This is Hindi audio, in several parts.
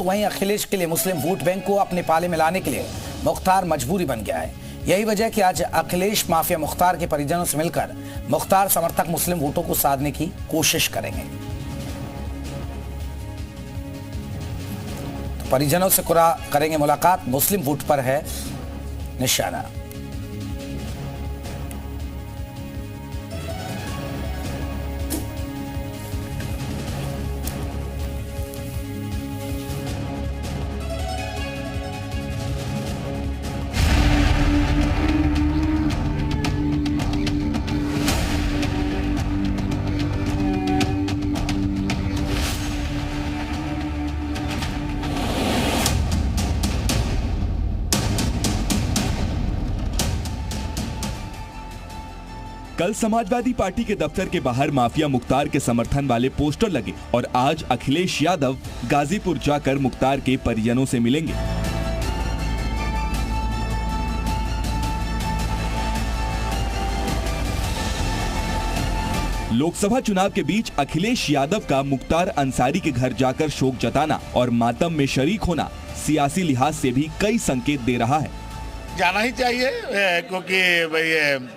तो वहीं अखिलेश के लिए मुस्लिम वोट बैंक को अपने पाले में लाने के लिए मुख्तार मजबूरी बन गया है। यही वजह कि आज अखिलेश माफिया मुख्तार के परिजनों से मिलकर मुख्तार समर्थक मुस्लिम वोटों को साधने की कोशिश करेंगे। तो परिजनों से करेंगे मुलाकात, मुस्लिम वोट पर है निशाना। कल समाजवादी पार्टी के दफ्तर के बाहर माफिया मुख्तार के समर्थन वाले पोस्टर लगे और आज अखिलेश यादव गाजीपुर जाकर मुख्तार के परिजनों से मिलेंगे। लोकसभा चुनाव के बीच अखिलेश यादव का मुख्तार अंसारी के घर जाकर शोक जताना और मातम में शरीक होना सियासी लिहाज से भी कई संकेत दे रहा है। जाना ही चाहिए क्योंकि भाई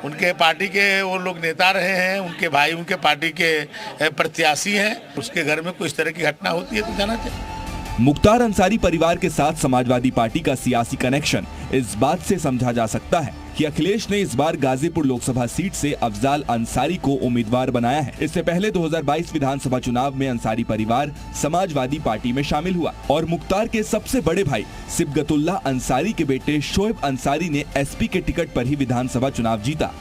उनके पार्टी के वो लोग नेता रहे हैं, उनके भाई उनके पार्टी के प्रत्याशी हैं। उसके घर में कोई इस तरह की घटना होती है तो जाना चाहिए। मुख्तार अंसारी परिवार के साथ समाजवादी पार्टी का सियासी कनेक्शन इस बात से समझा जा सकता है कि अखिलेश ने इस बार गाजीपुर लोकसभा सीट से अफजाल अंसारी को उम्मीदवार बनाया है। इससे पहले 2022 विधानसभा चुनाव में अंसारी परिवार समाजवादी पार्टी में शामिल हुआ और मुख्तार के सबसे बड़े भाई सिबगतुल्लाह अंसारी के बेटे शोएब अंसारी ने एसपी के टिकट पर ही विधानसभा चुनाव जीता।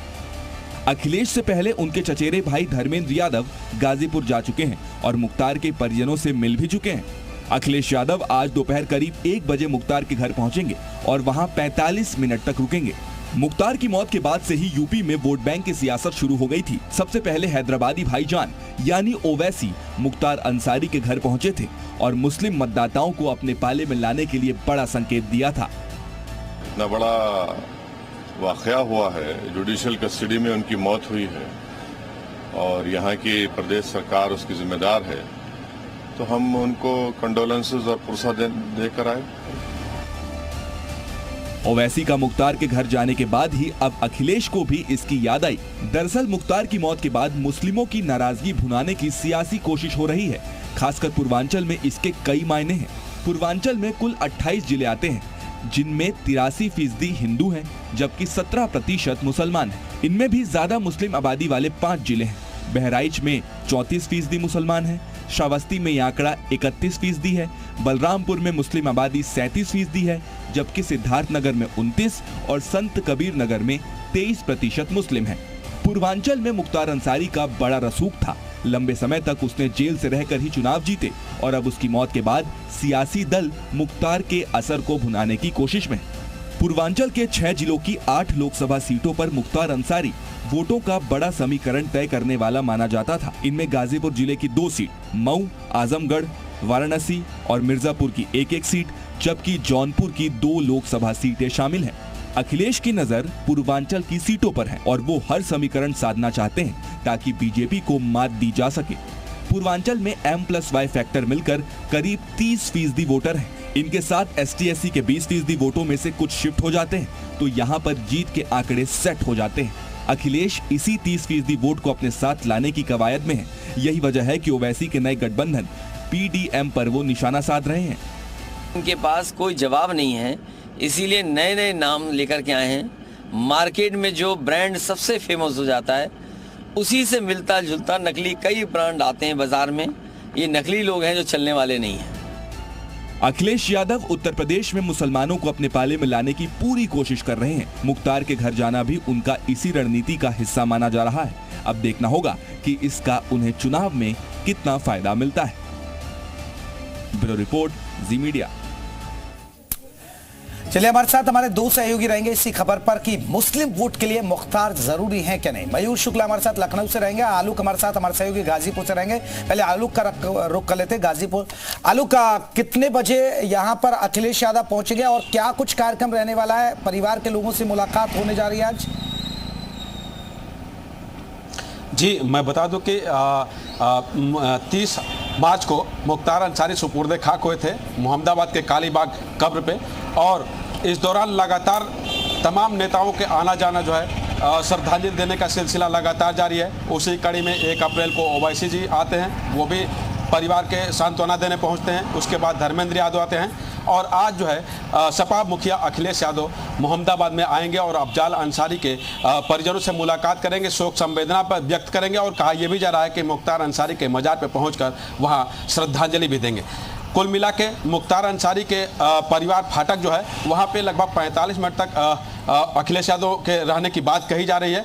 अखिलेश से पहले उनके चचेरे भाई धर्मेंद्र यादव गाजीपुर जा चुके हैं और मुख्तार के परिजनों से मिल भी चुके हैं। अखिलेश यादव आज दोपहर करीब 1 बजे मुख्तार के घर पहुंचेंगे और वहां 45 मिनट तक रुकेंगे। मुख्तार की मौत के बाद से ही यूपी में वोट बैंक की सियासत शुरू हो गई थी। सबसे पहले हैदराबादी भाईजान यानी ओवैसी मुख्तार अंसारी के घर पहुंचे थे और मुस्लिम मतदाताओं को अपने पाले में लाने के लिए बड़ा संकेत दिया था। इतना बड़ा वाकया हुआ है, जुडिशियल कस्टडी में उनकी मौत हुई है और यहाँ की प्रदेश सरकार उसकी जिम्मेदार है, तो हम उनको कंडोलेंसेस और पुरसा देकर आए। ओवैसी का मुख्तार के घर जाने के बाद ही अब अखिलेश को भी इसकी याद आई। दरअसल मुख्तार की मौत के बाद मुस्लिमों की नाराजगी भुनाने की सियासी कोशिश हो रही है। खासकर पूर्वांचल में इसके कई मायने हैं। पूर्वांचल में कुल 28 जिले आते हैं, जिनमें 83% हिंदू हैं, जबकि 17% मुसलमान हैं। इनमें भी ज्यादा मुस्लिम आबादी वाले 5 जिले हैं। बहराइच में 34% मुसलमान हैं, श्रावस्ती में यह आंकड़ा 31% है, बलरामपुर में मुस्लिम आबादी 37% है, जबकि सिद्धार्थनगर में 29 और संत कबीर नगर में 23% मुस्लिम हैं। पूर्वांचल में मुख्तार अंसारी का बड़ा रसूख था। लंबे समय तक उसने जेल से रहकर ही चुनाव जीते और अब उसकी मौत के बाद सियासी दल मुख्तार के असर को भुनाने की कोशिश में। पूर्वांचल के 6 जिलों की 8 लोकसभा सीटों पर मुख्तार अंसारी वोटों का बड़ा समीकरण तय करने वाला माना जाता था। इनमें गाजीपुर जिले की 2 सीट, मऊ, आजमगढ़, वाराणसी और मिर्जापुर की 1-1 सीट, जबकि जौनपुर की 2 लोकसभा सीटें शामिल हैं। अखिलेश की नजर पूर्वांचल की सीटों पर है और वो हर समीकरण साधना चाहते हैं ताकि बीजेपी को मात दी जा सके। पूर्वांचल में M+Y फैक्टर मिलकर करीब 30% वोटर हैं। इनके साथ ST/SC के 20% वोटों में से कुछ शिफ्ट हो जाते हैं, तो यहाँ पर जीत के आंकड़े सेट हो जाते हैं। अखिलेश इसी 30% वोट को अपने साथ लाने की कवायद में है। यही वजह है कि ओवैसी के नए गठबंधन PDM पर वो निशाना साध रहे हैं। उनके पास कोई जवाब नहीं है, इसीलिए नए नए नाम लेकर के आए हैं। मार्केट में जो ब्रांड सबसे फेमस हो जाता है, उसी से मिलता जुलता नकली कई ब्रांड आते हैं बाजार में। ये नकली लोग हैं जो चलने वाले नहीं हैं। अखिलेश यादव उत्तर प्रदेश में मुसलमानों को अपने पाले में लाने की पूरी कोशिश कर रहे हैं। मुख्तार के घर जाना भी उनका इसी रणनीति का हिस्सा माना जा रहा है। अब देखना होगा कि इसका उन्हें चुनाव में कितना फायदा मिलता है। ब्यूरो रिपोर्ट, जी मीडिया। चलिए हमारे साथ हमारे 2 सहयोगी रहेंगे इसी खबर पर कि मुस्लिम वोट के लिए मुख्तार जरूरी है क्या नहीं। मयूर शुक्ला हमारे साथ लखनऊ से रहेंगे, आलूक हमारे साथ हमारे सहयोगी गाजीपुर से रहेंगे। पहले आलूक का रुख कर लेते हैं, गाजीपुर। आलूक का कितने बजे यहाँ पर अखिलेश यादव पहुंचेंगे और क्या कुछ कार्यक्रम रहने वाला है? परिवार के लोगों से मुलाकात होने जा रही है आज? जी मैं बता दूं कि 30 मार्च को मुख्तार अंसारी सुपुर्द खाक हुए थे मोहम्मदाबाद के कालीबाग कब्र पे, और इस दौरान लगातार तमाम नेताओं के आना जाना जो है श्रद्धांजलि देने का सिलसिला लगातार जारी है। उसी कड़ी में 1 अप्रैल को ओवैसी जी आते हैं, वो भी परिवार के सांत्वना देने पहुंचते हैं। उसके बाद धर्मेंद्र यादव आते हैं, और आज जो है सपा मुखिया अखिलेश यादव मोहम्मदाबाद में आएंगे और अफजाल अंसारी के परिजनों से मुलाकात करेंगे, शोक संवेदना पर व्यक्त करेंगे, और कहा यह भी जा रहा है कि मुख्तार अंसारी के मजार पर पहुंचकर वहां श्रद्धांजलि भी देंगे। कुल मिला के मुख्तार अंसारी के परिवार फाटक जो है वहाँ पे लगभग 45 मिनट तक अखिलेश यादव के रहने की बात कही जा रही है,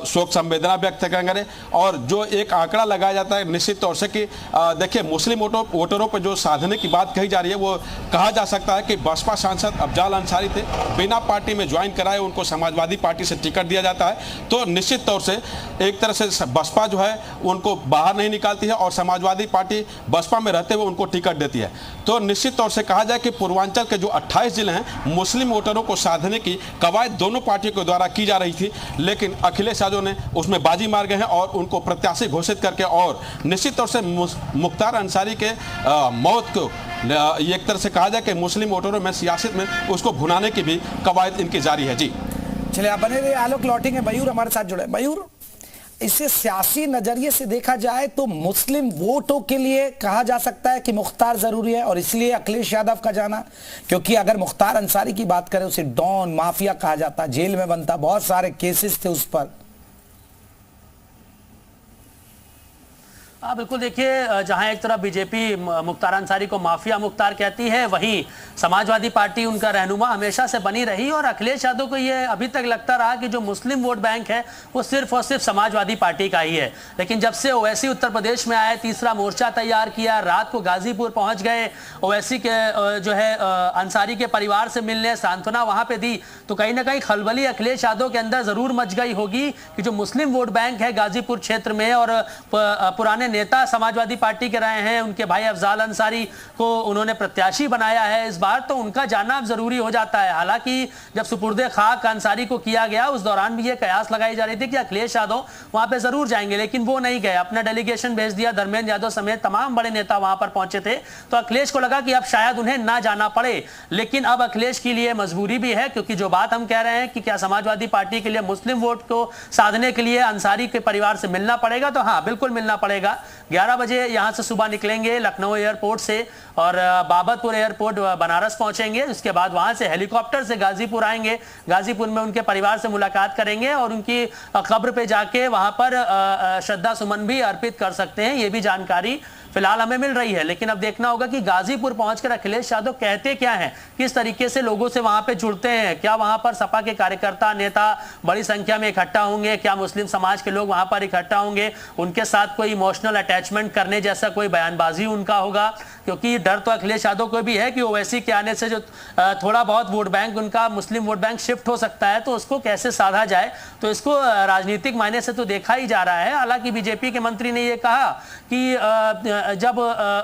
शोक संवेदना व्यक्त करेंगे। और जो एक आंकड़ा लगाया जाता है निश्चित तौर से कि देखिए मुस्लिम वोटरों पर जो साधने की बात कही जा रही है, वो कहा जा सकता है कि बसपा सांसद अफजाल अंसारी थे, बिना पार्टी में ज्वाइन कराए उनको समाजवादी पार्टी से टिकट दिया जाता है, तो निश्चित तौर से एक तरह से बसपा जो है उनको बाहर नहीं निकालती है और समाजवादी पार्टी बसपा में रहते हुए उनको टिकट देती है। तो निश्चित तौर से कहा जाए कि पूर्वांचल के जो 28 जिले हैं मुस्लिम वोटरों को साधने की कवायद दोनों पार्टियों के द्वारा की जा रही थी, लेकिन अखिलेश यादव ने उसमें बाजी मार गए हैं और उनको प्रत्याशी घोषित करके, और निश्चित तौर से मुख्तार अंसारी के मौत को एक तरह से कहा जाए कि मुस्लिम वोटरों में सियासत में उसको भुनाने की भी कवायद इनकी जारी है। जी चलिए आप बने रहिए, आलोक लौटेंगे। मयूर हमारे साथ जुड़े। मयूर, इसे सियासी नजरिए से देखा जाए तो मुस्लिम वोटों के लिए कहा जा सकता है कि मुख्तार जरूरी है और इसलिए अखिलेश यादव का जाना, क्योंकि अगर मुख्तार अंसारी की बात करें उसे डॉन माफिया कहा जाता, जेल में बनता, बहुत सारे केसेस थे उस पर। हाँ बिल्कुल, देखिए जहां एक तरफ बीजेपी मुख्तार अंसारी को माफिया मुख्तार कहती है, वहीं समाजवादी पार्टी उनका रहनुमा हमेशा से बनी रही, और अखिलेश यादव को ये अभी तक लगता रहा कि जो मुस्लिम वोट बैंक है वो सिर्फ और सिर्फ समाजवादी पार्टी का ही है। लेकिन जब से ओवैसी उत्तर प्रदेश में आए, तीसरा मोर्चा तैयार किया, रात को गाजीपुर पहुंच गए, ओवैसी के जो है अंसारी के परिवार से मिलने, सांत्वना वहां पे दी, तो कहीं ना कहीं खलबली अखिलेश यादव के अंदर जरूर मच गई होगी कि जो मुस्लिम वोट बैंक है गाजीपुर क्षेत्र में, और पुराने नेता समाजवादी पार्टी के रहे हैं, उनके भाई अफजाल अंसारी को उन्होंने प्रत्याशी बनाया है इस बार, तो उनका जाना अब जरूरी हो जाता है। हालांकि जब सुपुर्दे खाक अंसारी को किया गया उस दौरान भी ये कयास लगाई जा रही थी कि अखिलेश यादव वहां पे जरूर जाएंगे, लेकिन वो नहीं गए, अपना डेलीगेशन भेज दिया। धर्मेंद्र यादव समेत तमाम बड़े नेता वहां पर पहुंचे थे, तो अखिलेश को लगा कि अब शायद उन्हें ना जाना पड़े। लेकिन अब अखिलेश के लिए मजबूरी भी है, क्योंकि जो बात हम कह रहे हैं कि क्या समाजवादी पार्टी के लिए मुस्लिम वोट को साधने के लिए अंसारी के परिवार से मिलना पड़ेगा, तो हाँ बिल्कुल मिलना पड़ेगा। 11 बजे यहां से सुबह निकलेंगे लखनऊ एयरपोर्ट से, और बाबतपुर एयरपोर्ट बनारस पहुंचेंगे। उसके बाद वहां से हेलीकॉप्टर से गाजीपुर आएंगे, गाजीपुर में उनके परिवार से मुलाकात करेंगे और उनकी कब्र पे जाके वहां पर श्रद्धा सुमन भी अर्पित कर सकते हैं। ये भी जानकारी फिलहाल हमें मिल रही है, लेकिन अब देखना होगा कि गाजीपुर पहुंचकर अखिलेश यादव कहते क्या हैं, किस तरीके से लोगों से वहां पे जुड़ते हैं, क्या वहां पर सपा के कार्यकर्ता नेता बड़ी संख्या में इकट्ठा होंगे, क्या मुस्लिम समाज के लोग वहां पर इकट्ठा होंगे, उनके साथ कोई इमोशनल अटैचमेंट करने जैसा कोई बयानबाजी उनका होगा, क्योंकि डर तो अखिलेश यादव को भी है कि ओवैसी के आने से जो थोड़ा बहुत वोट बैंक उनका मुस्लिम वोट बैंक शिफ्ट हो सकता है, तो उसको कैसे साधा जाए। तो इसको राजनीतिक मायने से तो देखा ही जा रहा है। हालांकि बीजेपी के मंत्री ने यह कहा कि जब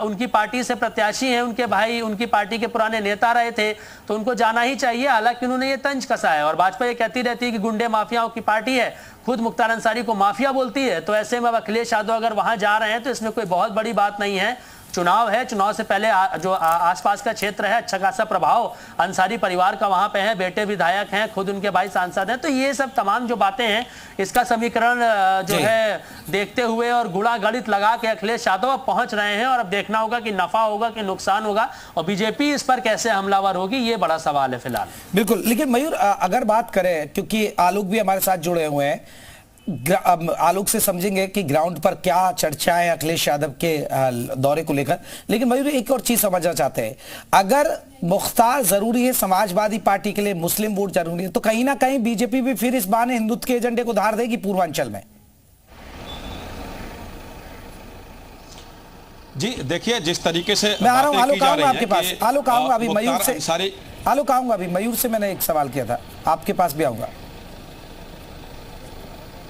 उनकी पार्टी से प्रत्याशी हैं, उनके भाई उनकी पार्टी के पुराने नेता रहे थे, तो उनको जाना ही चाहिए। हालांकि उन्होंने ये तंज कसा है, और भाजपा ये कहती रहती है कि गुंडे माफियाओं की पार्टी है, खुद मुख्तार अंसारी को माफिया बोलती है। तो ऐसे में अब अखिलेश यादव अगर वहां जा रहे हैं तो इसमें कोई बहुत बड़ी बात नहीं है। चुनाव है, चुनाव से पहले जो आसपास का क्षेत्र है, अच्छा खासा प्रभाव अंसारी परिवार का वहां पे है, बेटे विधायक हैं, खुद उनके भाई सांसद हैं, तो ये सब तमाम जो बातें हैं इसका समीकरण जो है देखते हुए और गुणा गणित लगा के अखिलेश यादव अब पहुंच रहे हैं, और अब देखना होगा कि नफा होगा कि नुकसान होगा, और बीजेपी इस पर कैसे हमलावर होगी, ये बड़ा सवाल है फिलहाल। बिल्कुल, लेकिन मयूर अगर बात करें, क्योंकि आलोक भी हमारे साथ जुड़े हुए हैं, आलोक से समझेंगे कि ग्राउंड पर क्या चर्चाएं अखिलेश यादव के दौरे को लेकर। लेकिन मयूर एक और चीज समझना चाहते हैं, अगर मुख्तार जरूरी है समाजवादी पार्टी के लिए, मुस्लिम वोट जरूरी है, तो कहीं ना कहीं बीजेपी भी फिर इस बहाने हिंदुत्व के एजेंडे को धार देगी पूर्वांचल में। जी देखिए, जिस तरीके से मैं आ रहा हूं, आलोक आऊंगा आपके पास, आलोक आऊंगा अभी मयूर से, आलोक आऊंगा अभी मयूर से। मैंने एक सवाल किया था, आपके पास भी आऊंगा।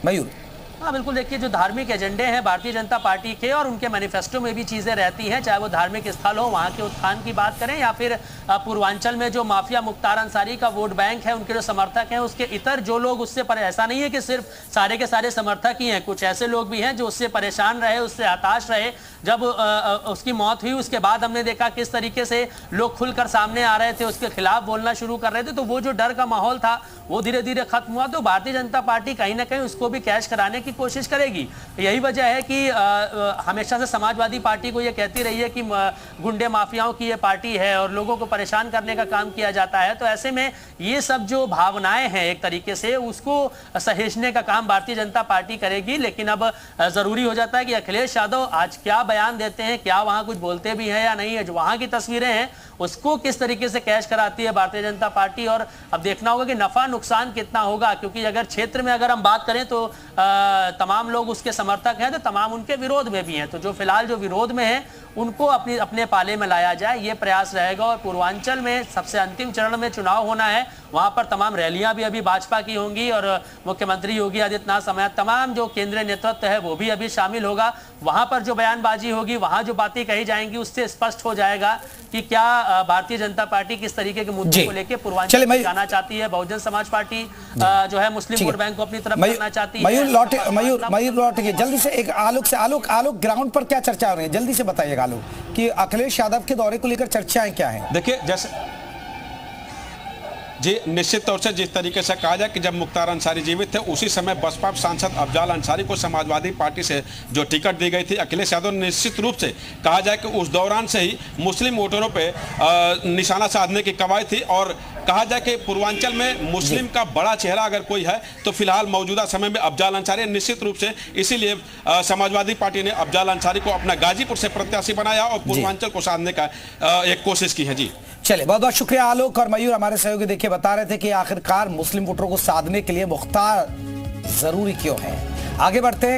मयूर, हाँ बिल्कुल, देखिए जो धार्मिक एजेंडे हैं भारतीय जनता पार्टी के और उनके मैनिफेस्टो में भी चीज़ें रहती हैं, चाहे वो धार्मिक स्थल हो, वहाँ के उत्थान की बात करें या फिर पूर्वांचल में जो माफिया मुख्तार अंसारी का वोट बैंक है, उनके जो समर्थक हैं, उसके इतर जो लोग उससे ऐसा नहीं है कि सिर्फ सारे के सारे समर्थक ही हैं, कुछ ऐसे लोग भी हैं जो उससे परेशान रहे, उससे हताश रहे। जब उसकी मौत हुई उसके बाद हमने देखा किस तरीके से लोग खुलकर सामने आ रहे थे, उसके खिलाफ बोलना शुरू कर रहे थे, तो वो जो डर का माहौल था वो धीरे धीरे खत्म हुआ। तो भारतीय जनता पार्टी कहीं ना कहीं उसको भी कैश कराने की कोशिश करेगी। यही वजह है कि हमेशा से समाजवादी पार्टी को ये कहती रही है कि गुंडे माफियाओं की ये पार्टी है और लोगों को परेशान करने का काम किया जाता है। तो ऐसे में ये सब जो भावनाएं हैं एक तरीके से उसको सहेजने का काम भारतीय जनता पार्टी करेगी। लेकिन अब जरूरी हो जाता है कि अखिलेश यादव आज क्या बयान देते हैं, क्या वहां कुछ बोलते भी हैं या नहीं है, जो वहां की तस्वीरें हैं उसको किस तरीके से कैश कराती है भारतीय जनता पार्टी। और अब देखना होगा कि नफा नुकसान कितना होगा, क्योंकि अगर क्षेत्र में अगर हम बात करें तो तमाम लोग उसके समर्थक हैं, तो तमाम उनके विरोध में भी हैं। तो जो फिलहाल जो विरोध में है उनको अपने पाले में लाया जाए, ये प्रयास रहेगा। और पूर्वांचल में सबसे अंतिम चरण में चुनाव होना है, वहां पर तमाम रैलियां भी अभी भाजपा की होंगी और मुख्यमंत्री योगी आदित्यनाथ समेत तमाम जो केंद्रीय नेतृत्व है वो भी अभी शामिल होगा। वहां पर जो बयानबाजी होगी, वहां जो बातें कही जाएंगी, उससे स्पष्ट हो जाएगा कि क्या भारतीय जनता पार्टी किस तरीके के मुद्दे को लेकर पूर्वांचल में जाना चाहती है। बहुजन समाज पार्टी जो है मुस्लिम वोट बैंक को अपनी तरफ करना चाहती है। मयूर लौटिए जल्दी से, एक आलोक ग्राउंड पर क्या चर्चा हो रही है, जल्दी से बताइएगा आलोक, कि अखिलेश यादव के दौरे को लेकर चर्चाएं क्या हैं। देखिए जैसे जी, निश्चित तौर से जिस तरीके से कहा जाए कि जब मुख्तार अंसारी जीवित थे उसी समय बसपा सांसद अफजाल अंसारी को समाजवादी पार्टी से जो टिकट दी गई थी, अखिलेश यादव ने निश्चित रूप से कहा जाए कि उस दौरान से ही मुस्लिम वोटरों पे निशाना साधने की कवायद थी। और कहा जाए कि पूर्वांचल में मुस्लिम का बड़ा चेहरा अगर कोई है तो फिलहाल मौजूदा समय में अफजाल अंसारी। निश्चित रूप से इसीलिए समाजवादी पार्टी ने अफजाल अंसारी को अपना गाजीपुर से प्रत्याशी बनाया और पूर्वांचल को साधने का एक कोशिश की है। जी चलिए, बहुत बहुत शुक्रिया आलोक और मयूर, हमारे सहयोगी देखिए बता रहे थे कि आखिरकार मुस्लिम वोटरों को साधने के लिए मुख्तार जरूरी क्यों है। आगे बढ़ते हैं।